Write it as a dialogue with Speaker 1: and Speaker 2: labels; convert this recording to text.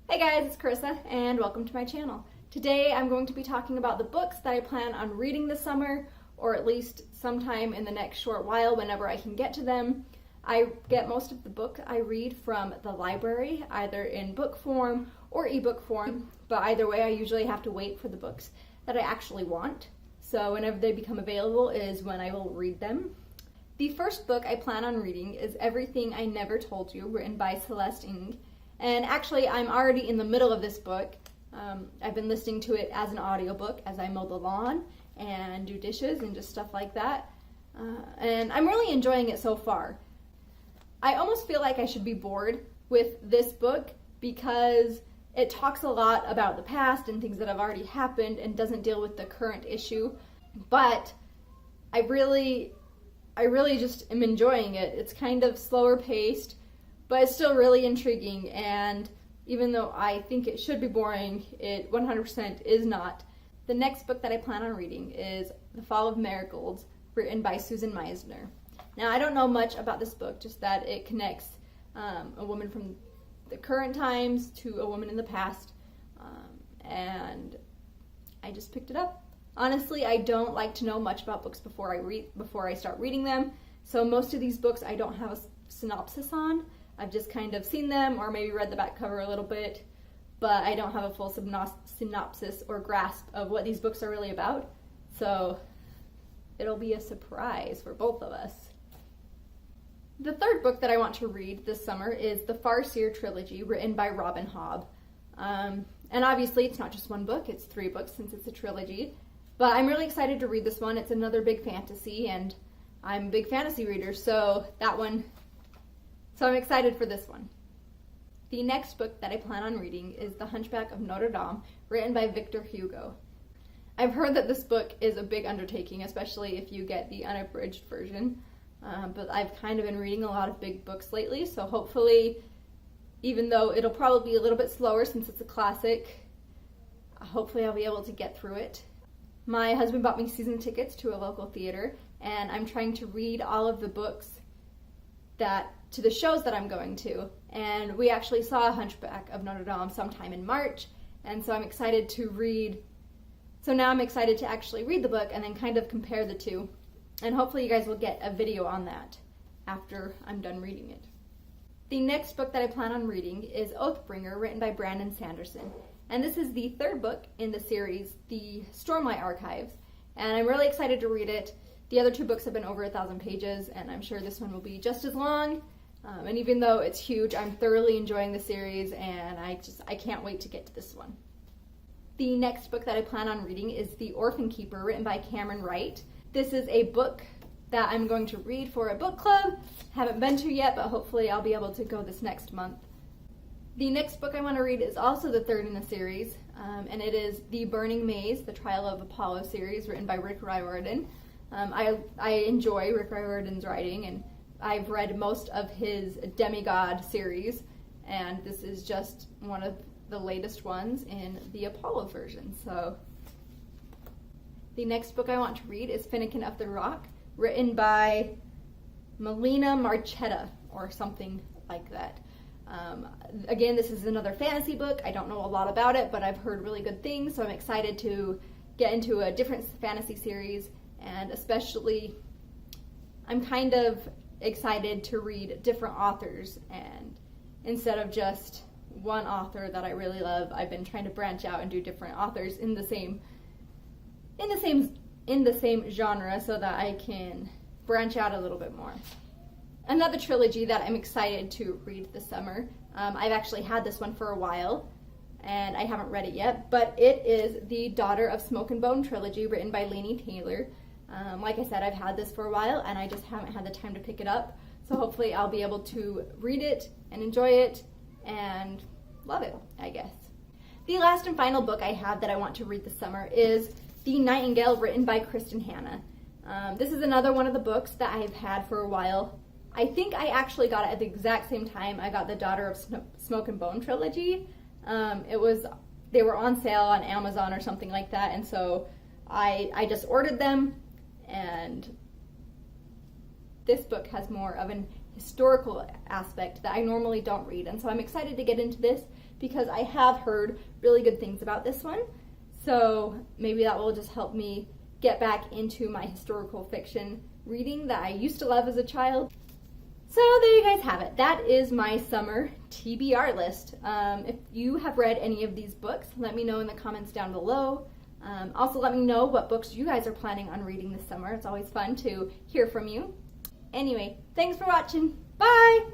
Speaker 1: Hey guys, it's Carissa and welcome to my channel. Today I'm going to be talking about the books that I plan on reading this summer, or at least sometime in the next short while whenever I can get to them. I get most of the book I read from the library, either in book form or ebook form, but either way I usually have to wait for the books that I actually want. So whenever they become available is when I will read them. The first book I plan on reading is Everything I Never Told You, written by Celeste. And actually, I'm already in the middle of this book. I've been listening to it as an audiobook as I mow the lawn and do dishes and just stuff like that. And I'm really enjoying it so far. I almost feel like I should be bored with this book because it talks a lot about the past and things that have already happened and doesn't deal with the current issue. But I really just am enjoying it. It's kind of slower paced, but it's still really intriguing, and even though I think it should be boring, it 100% is not. The next book that I plan on reading is The Fall of Marigolds, written by Susan Meissner. Now, I don't know much about this book, just that it connects a woman from the current times to a woman in the past, and I just picked it up. Honestly, I don't like to know much about books before I start reading them, so most of these books I don't have a synopsis on. I've just kind of seen them or maybe read the back cover a little bit, but I don't have a full synopsis or grasp of what these books are really about. So it'll be a surprise for both of us. The third book that I want to read this summer is the Farseer Trilogy, written by Hobb. And obviously it's not just one book, it's 3 books since it's a trilogy. But I'm really excited to read this one. It's another big fantasy, and I'm a big fantasy reader, so I'm excited for this one. The next book that I plan on reading is The Hunchback of Notre-Dame, written by Victor Hugo. I've heard that this book is a big undertaking, especially if you get the unabridged version, but I've kind of been reading a lot of big books lately, so hopefully, even though it'll probably be a little bit slower since it's a classic, hopefully I'll be able to get through it. My husband bought me season tickets to a local theater, and I'm trying to read all of the books to the shows that I'm going to, and we actually saw Hunchback of Notre-Dame sometime in March, and so I'm excited to read. So now I'm excited to actually read the book and then kind of compare the two, and hopefully you guys will get a video on that after I'm done reading it. The next book that I plan on reading is OathBringer, written by Brandon Sanderson, and this is the third book in the series, the Stormlight Archives, and I'm really excited to read it. The other 2 books have been over 1,000 pages, and I'm sure this one will be just as long. And even though it's huge, I'm thoroughly enjoying the series, and I can't wait to get to this one. The next book that I plan on reading is The Orphan Keeper, written by Camron Wright. This is a book that I'm going to read for a book club. Haven't been to yet, but hopefully I'll be able to go this next month. The next book I want to read is also the third in the series, and it is The Burning Maze, the Trial of Apollo series, written by Riordan. I enjoy Rick Riordan's writing, and I've read most of his Demigod series, and this is just one of the latest ones in the Apollo version. So the next book I want to read is Finnikin of the Rock, written by Melinda Marchetta, or something like that. Again, this is another fantasy book. I don't know a lot about it, but I've heard really good things, so I'm excited to get into a different fantasy series, and especially I'm kind of excited to read different authors, and instead of just one author that I really love, I've been trying to branch out and do different authors in the same genre so that I can branch out a little bit more. Another trilogy that I'm excited to read this summer, I've actually had this one for a while and I haven't read it yet, but it is the Daughter of Smoke and Bone trilogy, written by Laini. Like I said, I've had this for a while and I just haven't had the time to pick it up, so hopefully I'll be able to read it and enjoy it and love it, I guess. The last and final book I have that I want to read this summer is The Nightingale, written by Kristin. This is another one of the books that I've had for a while. I think I actually got it at the exact same time I got the Daughter of Smoke and Bone trilogy. They were on sale on Amazon or something like that, and so I just ordered them, and this book has more of an historical aspect that I normally don't read, and so I'm excited to get into this because I have heard really good things about this one. So maybe that will just help me get back into my historical fiction reading that I used to love as a child. So there you guys have it. That is my summer TBR list. If you have read any of these books, let me know in the comments down below. Also let me know what books you guys are planning on reading this summer. It's always fun to hear from you. Anyway, thanks for watching. Bye!